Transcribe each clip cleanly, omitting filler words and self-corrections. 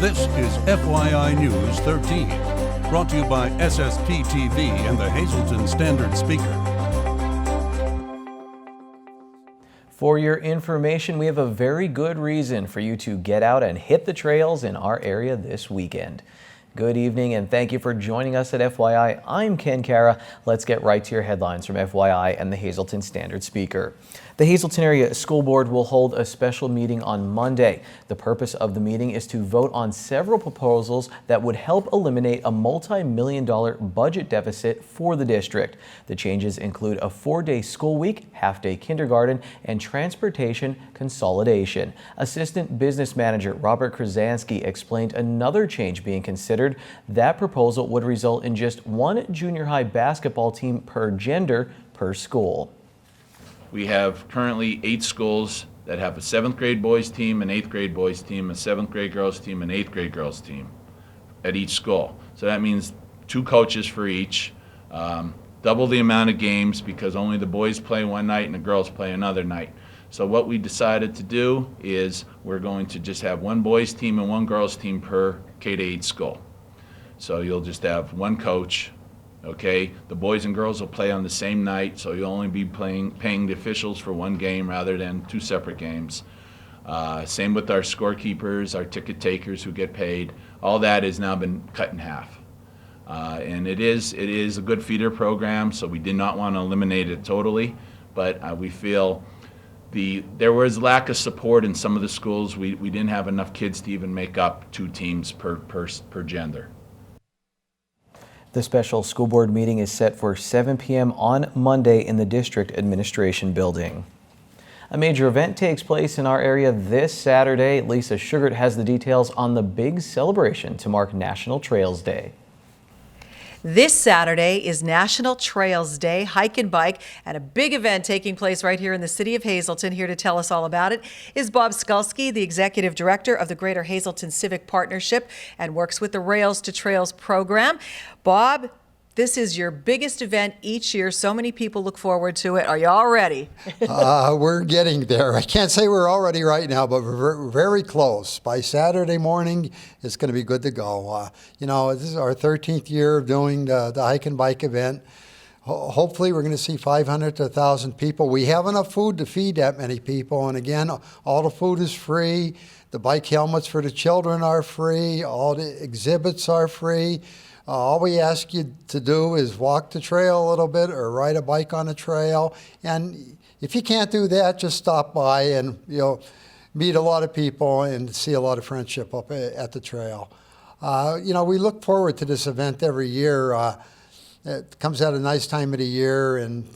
This is FYI News 13, brought to you by SSPTV and the Hazleton Standard Speaker. For your information, we have a very good reason for you to get out and hit the trails in our area this weekend. Good evening and thank you for joining us at FYI. I'm Ken Cara. Let's get right to your headlines from FYI and the Hazleton Standard Speaker. The Hazleton Area School Board will hold a special meeting on Monday. The purpose of the meeting is to vote on several proposals that would help eliminate a multi-million-dollar budget deficit for the district. The changes include a 4-day school week, half-day kindergarten, and transportation consolidation. Assistant Business Manager Robert Krasansky explained another change being considered. That proposal would result in just one junior high basketball team per gender per school. We have currently 8 schools that have a 7th grade boys team, an 8th grade boys team, a 7th grade girls team, an 8th grade girls team at each school. So that means 2 coaches for each, double the amount of games because only the boys play one night and the girls play another night. So what we decided to do is we're going to just have 1 boys team and 1 girls team per K-8 school. So you'll just have 1 coach. Okay, the boys and girls will play on the same night, so you'll only be paying the officials for 1 game rather than 2 separate games. Same with our scorekeepers, our ticket takers who get paid. All that has now been cut in half. And it is a good feeder program, so we did not want to eliminate it totally, but we feel there was lack of support in some of the schools. We didn't have enough kids to even make up 2 teams per gender. The special school board meeting is set for 7 p.m. on Monday in the district administration building. A major event takes place in our area this Saturday. Lisa Sugart has the details on the big celebration to mark National Trails Day. This Saturday is National Trails Day, hike and bike, and a big event taking place right here in the city of Hazleton. Here to tell us all about it is Bob Skulski, the executive director of the Greater Hazleton Civic Partnership and works with the Rails to Trails program. Bob, this is your biggest event each year. So many people look forward to it. Are you all ready? We're getting there. I can't say we're all ready right now, but we're very close. By Saturday morning, it's going to be good to go. This is our 13th year of doing the hike and bike event. Hopefully, we're going to see 500 to 1,000 people. We have enough food to feed that many people. And again, all the food is free. The bike helmets for the children are free. All the exhibits are free. All we ask you to do is walk the trail a little bit or ride a bike on a trail. And if you can't do that, just stop by and meet a lot of people and see a lot of friendship up at the trail. We look forward to this event every year. It comes at a nice time of the year and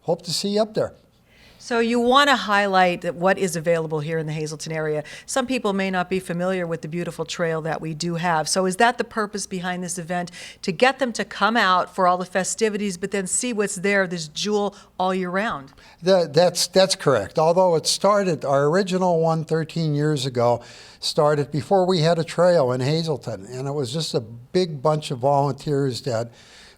hope to see you up there. So you want to highlight what is available here in the Hazleton area. Some people may not be familiar with the beautiful trail that we do have. So is that the purpose behind this event, to get them to come out for all the festivities, but then see what's there, this jewel, all year round? That's correct. Although it started, our original one 13 years ago started before we had a trail in Hazleton. And it was just a big bunch of volunteers that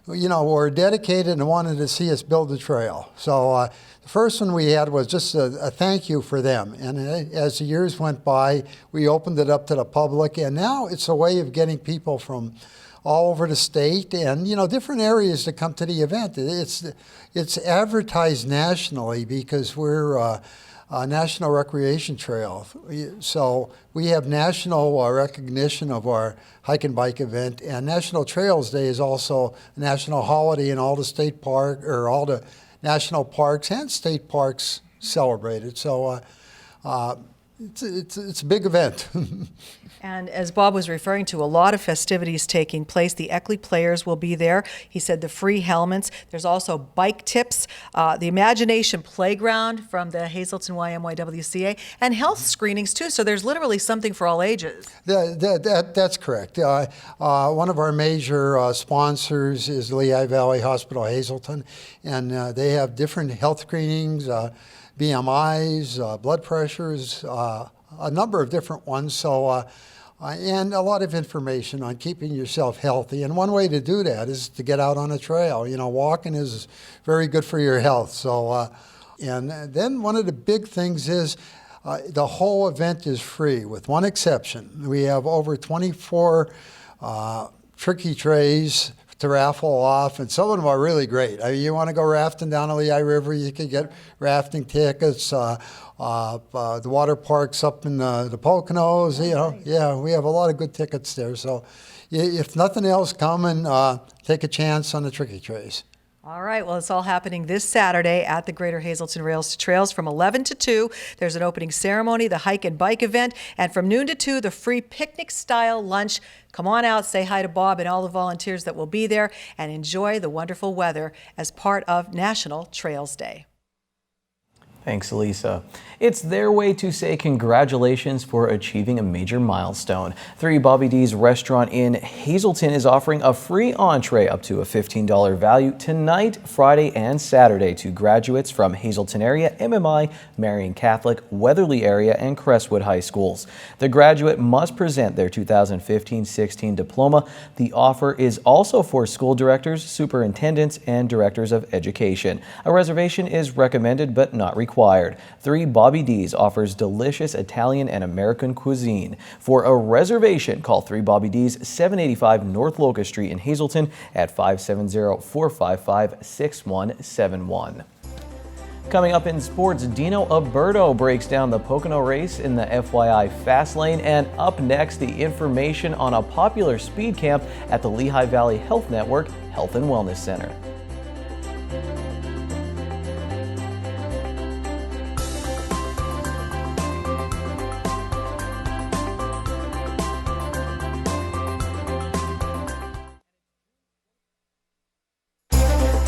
were dedicated and wanted to see us build the trail. So the first one we had was just a thank you for them. And as the years went by, we opened it up to the public. And now it's a way of getting people from all over the state and, different areas to come to the event. It's advertised nationally because we're a national recreation trail. So we have national recognition of our hike and bike event, and National Trails Day is also a national holiday in all the state park or all the national parks and state parks celebrated. So it's a big event. And as Bob was referring to, a lot of festivities taking place. The Eckley players will be there. He said the free helmets. There's also bike tips, the Imagination Playground from the Hazleton YMYWCA, and health screenings too. So there's literally something for all ages. That's correct. One of our major sponsors is Lehigh Valley Hospital Hazleton, and they have different health screenings, BMIs, blood pressures, a number of different ones. So and a lot of information on keeping yourself healthy. And one way to do that is to get out on a trail. Walking is very good for your health. So, and then one of the big things is The whole event is free, with one exception. We have over 24 tricky trays to raffle off, and some of them are really great. I mean, you want to go rafting down the Lehigh River, you can get rafting tickets. The water parks up in the Poconos, you know, yeah, we have a lot of good tickets there. So if nothing else, come and take a chance on the tricky trays. All right, well, it's all happening this Saturday at the Greater Hazelton Rails to Trails from 11 to 2. There's an opening ceremony, the hike and bike event, and from noon to 2, the free picnic-style lunch. Come on out, say hi to Bob and all the volunteers that will be there, and enjoy the wonderful weather as part of National Trails Day. Thanks, Lisa. It's their way to say congratulations for achieving a major milestone. 3 Bobby D's restaurant in Hazelton is offering a free entree up to a $15 value tonight, Friday, and Saturday to graduates from Hazelton area, MMI, Marian Catholic, Weatherly area, and Crestwood High Schools. The graduate must present their 2015-16 diploma. The offer is also for school directors, superintendents, and directors of education. A reservation is recommended but not required. 3 Bobby D's offers delicious Italian and American cuisine. For a reservation, call 3 Bobby D's, 785 North Locust Street in Hazelton at 570-455-6171. Coming up in sports, Dino Alberto breaks down the Pocono race in the FYI Fast Lane, and up next, the information on a popular speed camp at the Lehigh Valley Health Network Health and Wellness Center.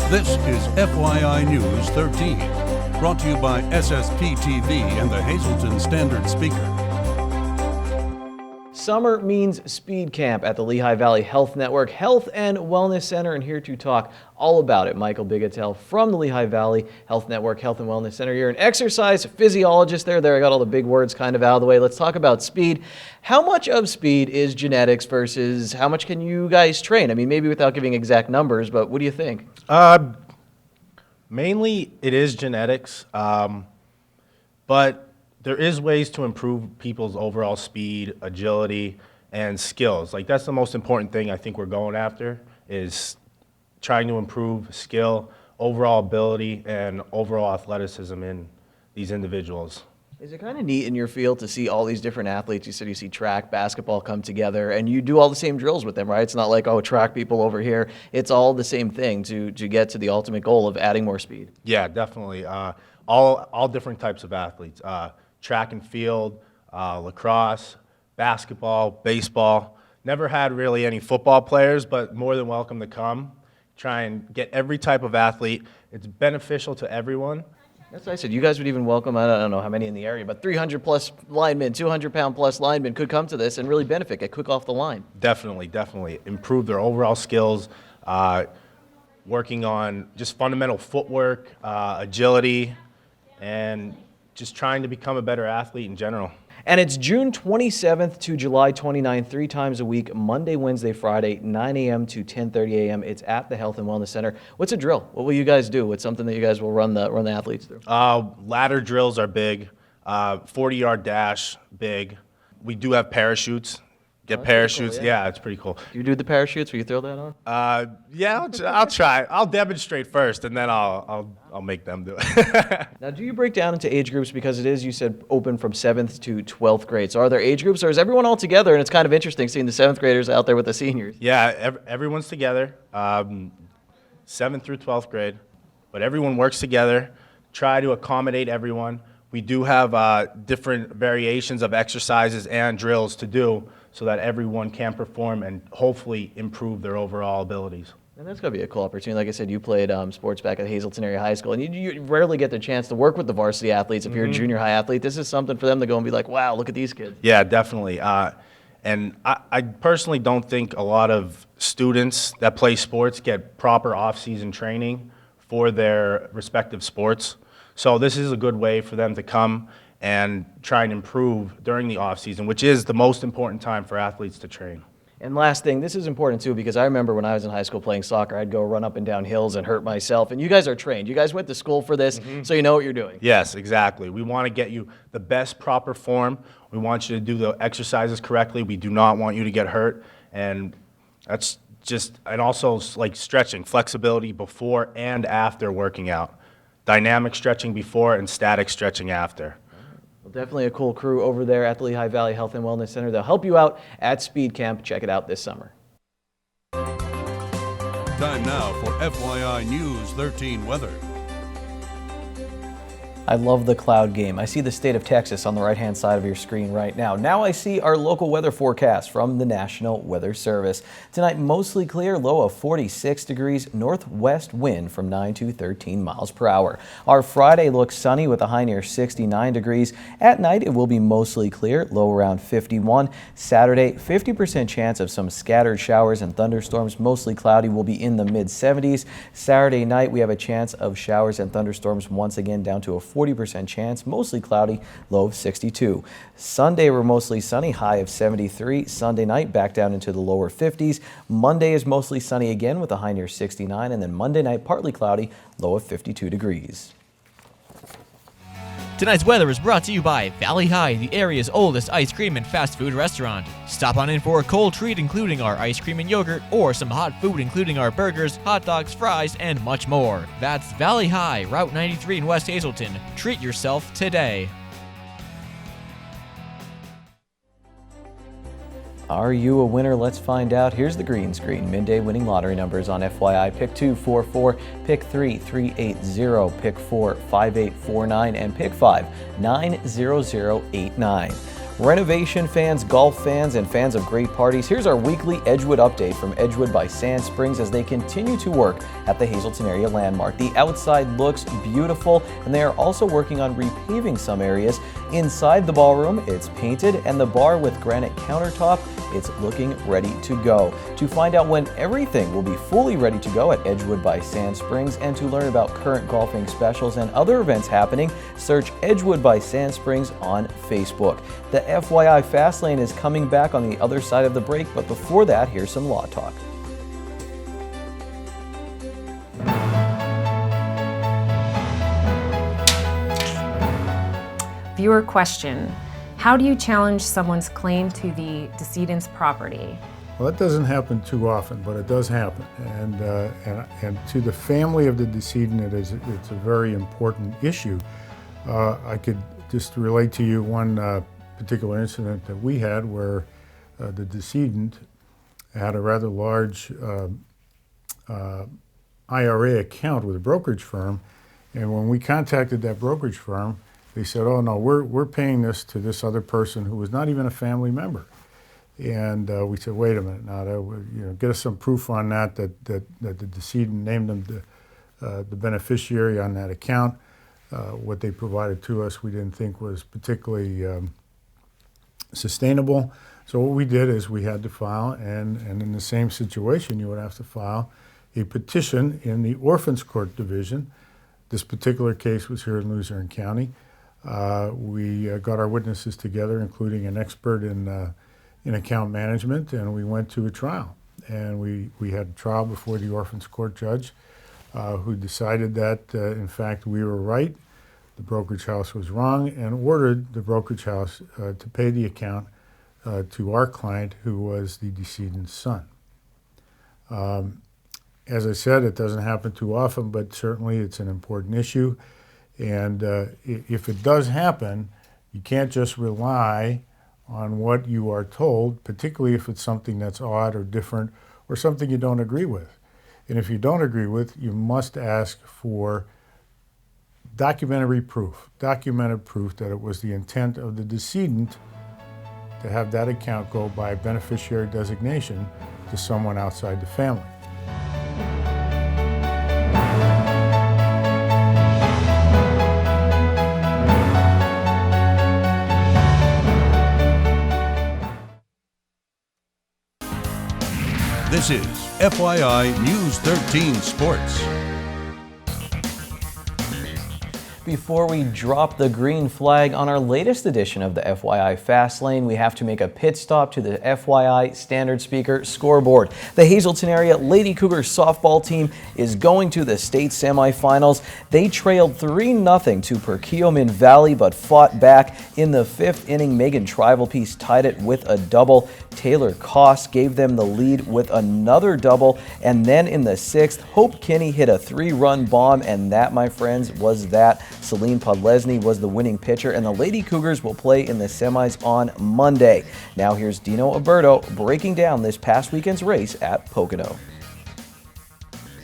This is FYI News 13, brought to you by SSPTV and the Hazelton Standard Speaker. Summer means speed camp at the Lehigh Valley Health Network Health and Wellness Center, and here to talk all about it, Michael Bigatel from the Lehigh Valley Health Network Health and Wellness Center. You're an exercise physiologist there. I got all the big words kind of out of the way. Let's talk about speed. How much of speed is genetics versus how much can you guys train? I mean, maybe without giving exact numbers, but what do you think? Mainly it is genetics, but there is ways to improve people's overall speed, agility, and skills. Like, that's the most important thing I think we're going after, is trying to improve skill, overall ability, and overall athleticism in these individuals. Is it kind of neat in your field to see all these different athletes? You said you see track, basketball come together, and you do all the same drills with them, right? It's not like, oh, track people over here. It's all the same thing to get to the ultimate goal of adding more speed. Yeah, definitely. All different types of athletes. Track and field, lacrosse, basketball, baseball. Never had really any football players, but more than welcome to come. Try and get every type of athlete. It's beneficial to everyone. That's what I said. You guys would even welcome, I don't know how many in the area, but 300-plus linemen, 200-pound-plus linemen could come to this and really benefit, get quick off the line. Definitely, definitely. Improve their overall skills, working on just fundamental footwork, agility, and just trying to become a better athlete in general. And it's June 27th to July 29th, 3 times a week, Monday, Wednesday, Friday, 9 a.m. to 10:30 a.m. It's at the Health and Wellness Center. What's a drill? What will you guys do? What's something that you guys will run the athletes through? Ladder drills are big. 40-yard dash, big. We do have parachutes. Get parachutes. Cool, yeah, it's pretty cool. Do you do the parachutes? Will you throw that on? Yeah, I'll try. I'll demonstrate first, and then I'll make them do it. Now, do you break down into age groups, because it is, you said, open from 7th to 12th grade? So are there age groups, or is everyone all together? And it's kind of interesting seeing the 7th graders out there with the seniors. Yeah, everyone's together, 7th through 12th grade, but everyone works together. Try to accommodate everyone. We do have different variations of exercises and drills to do, so that everyone can perform and hopefully improve their overall abilities. And that's going to be a cool opportunity. Like I said, you played sports back at Hazelton Area High School, and you rarely get the chance to work with the varsity athletes. If you're a junior high athlete, this is something for them to go and be like, wow, look at these kids. Yeah, definitely. And I personally don't think a lot of students that play sports get proper off-season training for their respective sports. So this is a good way for them to come and try and improve during the off season, which is the most important time for athletes to train. And last thing, this is important too, because I remember when I was in high school playing soccer, I'd go run up and down hills and hurt myself. And you guys are trained. You guys went to school for this, so you know what you're doing. Yes, exactly. We want to get you the best proper form. We want you to do the exercises correctly. We do not want you to get hurt. And that's just, and also like stretching, flexibility before and after working out. Dynamic stretching before and static stretching after. Well, definitely a cool crew over there at the Lehigh Valley Health and Wellness Center. They'll help you out at Speed Camp. Check it out this summer. Time now for FYI News 13 weather. I love the cloud game. I see the state of Texas on the right-hand side of your screen right now. Now I see our local weather forecast from the National Weather Service. Tonight, mostly clear, low of 46 degrees, northwest wind from 9 to 13 miles per hour. Our Friday looks sunny with a high near 69 degrees. At night, it will be mostly clear, low around 51. Saturday, 50% chance of some scattered showers and thunderstorms, mostly cloudy, will be in the mid-70s. Saturday night, we have a chance of showers and thunderstorms once again down to a 40% chance, mostly cloudy, low of 62. Sunday, we're mostly sunny, high of 73. Sunday night, back down into the lower 50s. Monday is mostly sunny again with a high near 69, and then Monday night, partly cloudy, low of 52 degrees. Tonight's weather is brought to you by Valley High, the area's oldest ice cream and fast food restaurant. Stop on in for a cold treat including our ice cream and yogurt, or some hot food including our burgers, hot dogs, fries, and much more. That's Valley High, Route 93 in West Hazelton. Treat yourself today. Are you a winner? Let's find out. Here's the green screen. Midday winning lottery numbers on FYI. Pick 2, 44, pick 3, 380, pick 4, 5849, and pick 5, 90089. Renovation fans, golf fans, and fans of great parties, here's our weekly Edgewood update from Edgewood by Sand Springs as they continue to work at the Hazelton area landmark. The outside looks beautiful, and they are also working on repaving some areas. Inside the ballroom, it's painted, and the bar with granite countertop, it's looking ready to go. To find out when everything will be fully ready to go at Edgewood by Sand Springs, and to learn about current golfing specials and other events happening, search Edgewood by Sand Springs on Facebook. The FYI Fast Lane is coming back on the other side of the break, but before that, here's some law talk. Viewer question: how do you challenge someone's claim to the decedent's property? Well, that doesn't happen too often, but it does happen. And to the family of the decedent, it's a very important issue. I could just relate to you one particular incident that we had where the decedent had a rather large IRA account with a brokerage firm, and when we contacted that brokerage firm, they said, "Oh no, we're paying this to this other person who was not even a family member." And we said, "Wait a minute, now, get us some proof on that the decedent named them the beneficiary on that account." What they provided to us, we didn't think was particularly sustainable. So what we did is we had to file, and in the same situation, you would have to file a petition in the Orphans Court Division. This particular case was here in Luzerne County. We got our witnesses together, including an expert in account management, and we went to a trial. And we had a trial before the Orphans Court judge, who decided that, in fact, we were right, the brokerage house was wrong, and ordered the brokerage house to pay the account to our client, who was the decedent's son. As I said, it doesn't happen too often, but certainly it's an important issue. And if it does happen, you can't just rely on what you are told, particularly if it's something that's odd or different or something you don't agree with. And if you don't agree with, you must ask for documented proof that it was the intent of the decedent to have that account go by beneficiary designation to someone outside the family. This is FYI News 13 Sports. Before we drop the green flag on our latest edition of the FYI Fast Lane, we have to make a pit stop to the FYI Standard Speaker scoreboard. The Hazleton area Lady Cougars softball team is going to the state semifinals. They trailed 3-0 to Perkiomen Valley, but fought back. In the 5th inning, Megan Trivalpiece tied it with a double. Taylor Koss gave them the lead with another double. And then in the 6th, Hope Kinney hit a 3-run bomb, and that, my friends, was that. Celine Podlesny was the winning pitcher, and the Lady Cougars will play in the semis on Monday. Now here's Dino Alberto breaking down this past weekend's race at Pocono.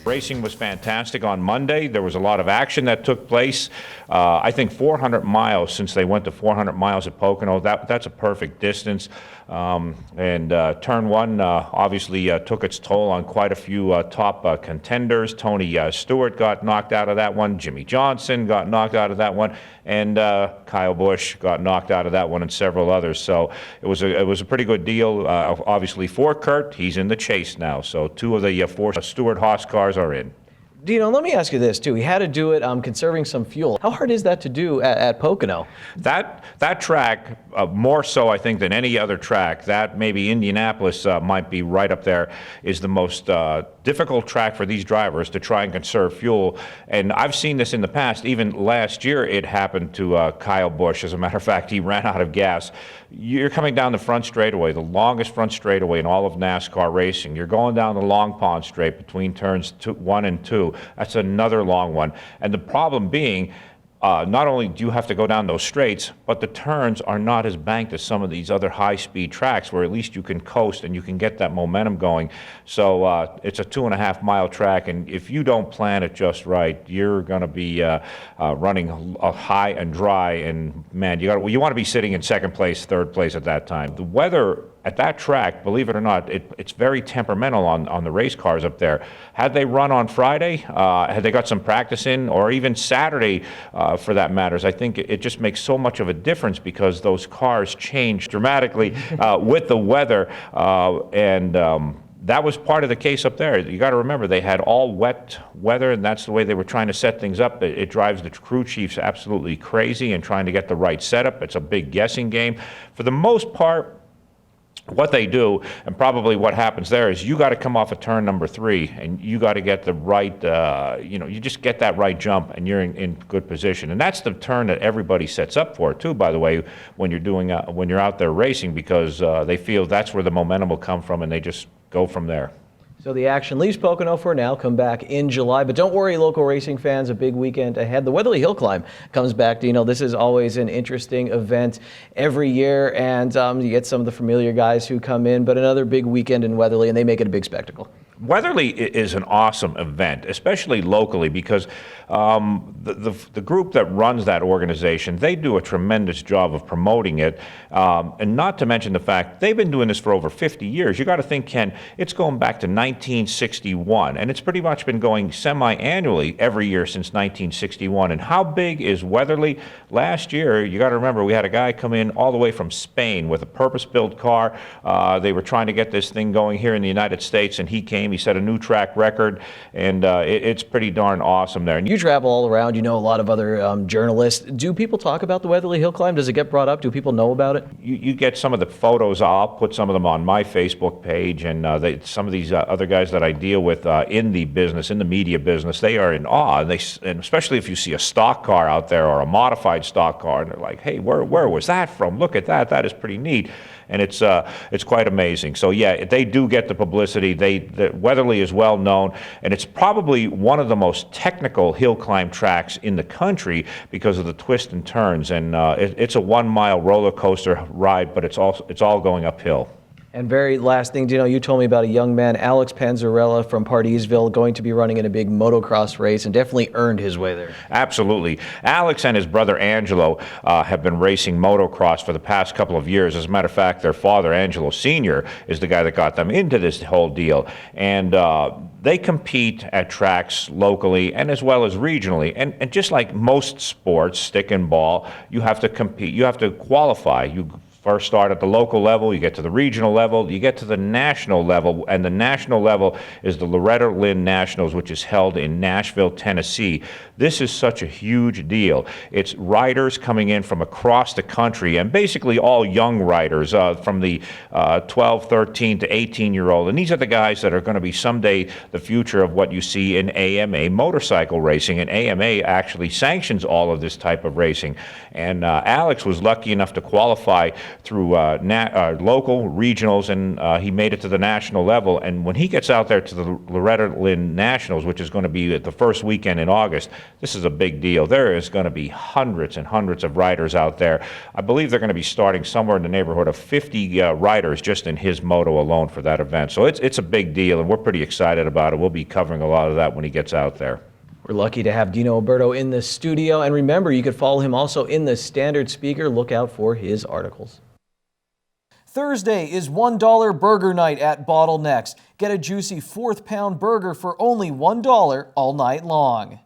Racing was fantastic on Monday. There was a lot of action that took place. I think 400 miles since they went to 400 miles at Pocono. That's a perfect distance. Turn one obviously took its toll on quite a few top contenders. Tony Stewart got knocked out of that one. Jimmy Johnson got knocked out of that one. And Kyle Busch got knocked out of that one, and several others. So it was a pretty good deal. Obviously for Kurt, he's in the chase now. So 2 of the 4 Stewart-Haas cars are in. Dino, let me ask you this too. He had to do it conserving some fuel. How hard is that to do at Pocono? That track, more so I think than any other track, that maybe Indianapolis might be right up there, is the most difficult track for these drivers to try and conserve fuel. And I've seen this in the past. Even last year it happened to Kyle Busch. As a matter of fact, he ran out of gas. You're coming down the front straightaway, the longest front straightaway in all of NASCAR racing. You're going down the Long Pond Straight between turns 1 and 2. That's another long one. And the problem being, not only do you have to go down those straights, but the turns are not as banked as some of these other high-speed tracks where at least you can coast and you can get that momentum going. So it's a 2.5-mile track, and if you don't plan it just right, you're going to be running high and dry. And man, you want to be sitting in 2nd place, 3rd place at that time. The weather at that track, believe it or not, it's very temperamental on the race cars up there. Had they run on Friday, had they got some practice in, or even Saturday for that matters, I think it just makes so much of a difference because those cars change dramatically with the weather. That was part of the case up there. You got to remember, they had all wet weather, and that's the way they were trying to set things up. It drives the crew chiefs absolutely crazy in trying to get the right setup. It's a big guessing game. For the most part, what they do, and probably what happens there, is you got to come off of turn number 3, and you got to get the right, you just get that right jump, and you're in good position. And that's the turn that everybody sets up for, too, by the way, when you're out there racing, because they feel that's where the momentum will come from, and they just go from there. So the action leaves Pocono for now, come back in July. But don't worry, local racing fans, a big weekend ahead. The Weatherly Hill Climb comes back. Dino, this is always an interesting event every year, and you get some of the familiar guys who come in, but another big weekend in Weatherly, and they make it a big spectacle. Weatherly is an awesome event, especially locally, because the group that runs that organization, they do a tremendous job of promoting it, and not to mention the fact they've been doing this for over 50 years. You got to think, Ken, it's going back to 1961, and it's pretty much been going semi-annually every year since 1961. And how big is Weatherly? Last year, you got to remember, we had a guy come in all the way from Spain with a purpose-built car. They were trying to get this thing going here in the United States, and he came. He set a new track record, and it's pretty darn awesome there. And you travel all around. You know a lot of other journalists. Do people talk about the Weatherly Hill Climb? Does it get brought up? Do people know about it? You get some of the photos. I'll put some of them on my Facebook page, and some of these other guys that I deal with in the business, in the media business, they are in awe. And especially if you see a stock car out there or a modified stock car, and they're like, "Hey, where was that from? Look at that. That is pretty neat." And it's quite amazing. So yeah, they do get the publicity. Weatherly is well known, and it's probably one of the most technical hill climb tracks in the country because of the twists and turns. And it's a 1-mile roller coaster ride, but it's all going uphill. And very last thing, Dino, you told me about a young man, Alex Panzarella from Pardeesville, going to be running in a big motocross race and definitely earned his way there. Absolutely. Alex and his brother Angelo have been racing motocross for the past couple of years. As a matter of fact, their father, Angelo Sr., is the guy that got them into this whole deal. And they compete at tracks locally and as well as regionally. And just like most sports, stick and ball, you have to compete. You have to qualify. You first start at the local level, you get to the regional level, you get to the national level, and the national level is the Loretta Lynn Nationals, which is held in Nashville, Tennessee. This is such a huge deal. It's riders coming in from across the country, and basically all young riders from the 12, 13 to 18-year-old, and these are the guys that are going to be someday the future of what you see in AMA motorcycle racing, and AMA actually sanctions all of this type of racing. And Alex was lucky enough to qualify through local regionals, and he made it to the national level. And when he gets out there to the Loretta Lynn Nationals, which is going to be at the first weekend in August, this is a big deal. There is going to be hundreds and hundreds of riders out there. I believe they're going to be starting somewhere in the neighborhood of 50 riders just in his moto alone for that event. So it's a big deal, and we're pretty excited about it. We'll be covering a lot of that when he gets out there. We're lucky to have Dino Alberto in the studio, and remember, you could follow him also in the Standard Speaker. Look out for his articles. Thursday is $1 burger night at Bottlenecks. Get a juicy 4th pound burger for only $1 all night long.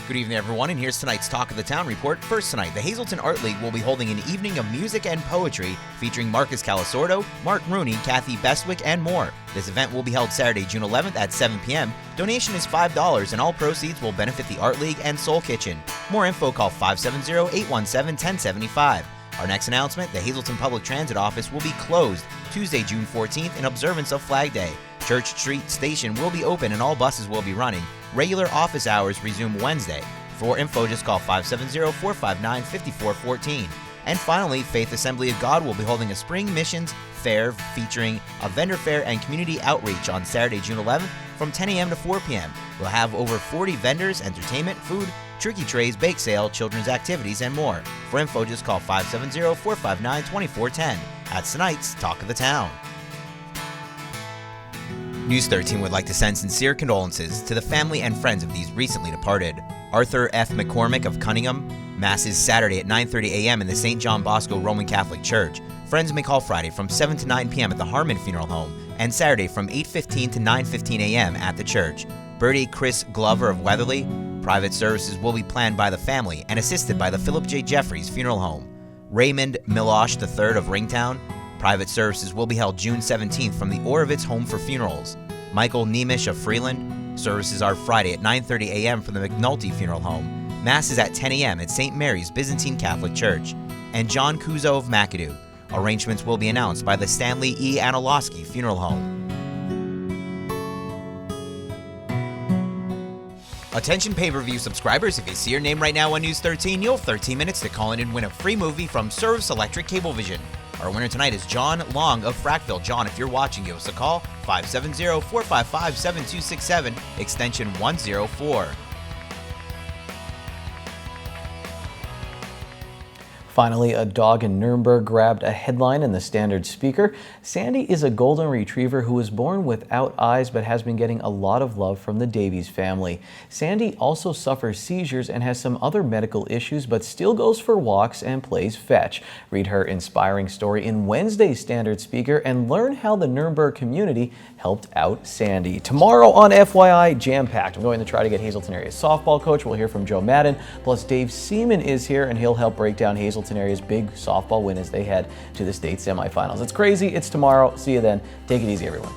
Good evening, everyone, and here's tonight's Talk of the Town report. First tonight, the Hazleton Art League will be holding an evening of music and poetry featuring Marcus Calasordo, Mark Rooney, Kathy Bestwick, and more. This event will be held Saturday, June 11th at 7 p.m. Donation is $5, and all proceeds will benefit the Art League and Soul Kitchen. More info, call 570-817-1075. Our next announcement, the Hazleton Public Transit Office will be closed Tuesday, June 14th in observance of Flag Day. Church Street Station will be open and all buses will be running. Regular office hours resume Wednesday. For info, just call 570-459-5414. And finally, Faith Assembly of God will be holding a Spring Missions Fair featuring a vendor fair and community outreach on Saturday, June 11th from 10 a.m. to 4 p.m. We'll have over 40 vendors, entertainment, food, turkey trays, bake sale, children's activities, and more. For info, just call 570-459-2410. That's tonight's Talk of the Town. News 13 would like to send sincere condolences to the family and friends of these recently departed. Arthur F. McCormick of Cunningham. Mass is Saturday at 9:30 a.m. in the St. John Bosco Roman Catholic Church. Friends may call Friday from 7 to 9 p.m. at the Harmon Funeral Home, and Saturday from 8:15 to 9:15 a.m. at the church. Bertie Chris Glover of Weatherly. Private services will be planned by the family and assisted by the Philip J. Jeffries Funeral Home. Raymond Milosh III of Ringtown. Private services will be held June 17th from the Orovitz Home for Funerals. Michael Nemish of Freeland. Services are Friday at 9:30 a.m. from the McNulty Funeral Home. Mass is at 10 a.m. at St. Mary's Byzantine Catholic Church. And John Kuzo of McAdoo. Arrangements will be announced by the Stanley E. Anilowski Funeral Home. Attention pay-per-view subscribers, if you see your name right now on News 13, you'll have 13 minutes to call in and win a free movie from Service Electric Cablevision. Our winner tonight is John Long of Frackville. John, if you're watching, give us a call, 570-455-7267, extension 104. Finally, a dog in Nuremberg grabbed a headline in the Standard Speaker. Sandy is a golden retriever who was born without eyes but has been getting a lot of love from the Davies family. Sandy also suffers seizures and has some other medical issues but still goes for walks and plays fetch. Read her inspiring story in Wednesday's Standard Speaker and learn how the Nuremberg community helped out Sandy. Tomorrow on FYI, jam-packed. I'm going to try to get Hazleton area softball coach. We'll hear from Joe Madden. Plus Dave Seaman is here and he'll help break down Hazleton area's big softball win as they head to the state semifinals. It's crazy. It's tomorrow. See you then. Take it easy, everyone.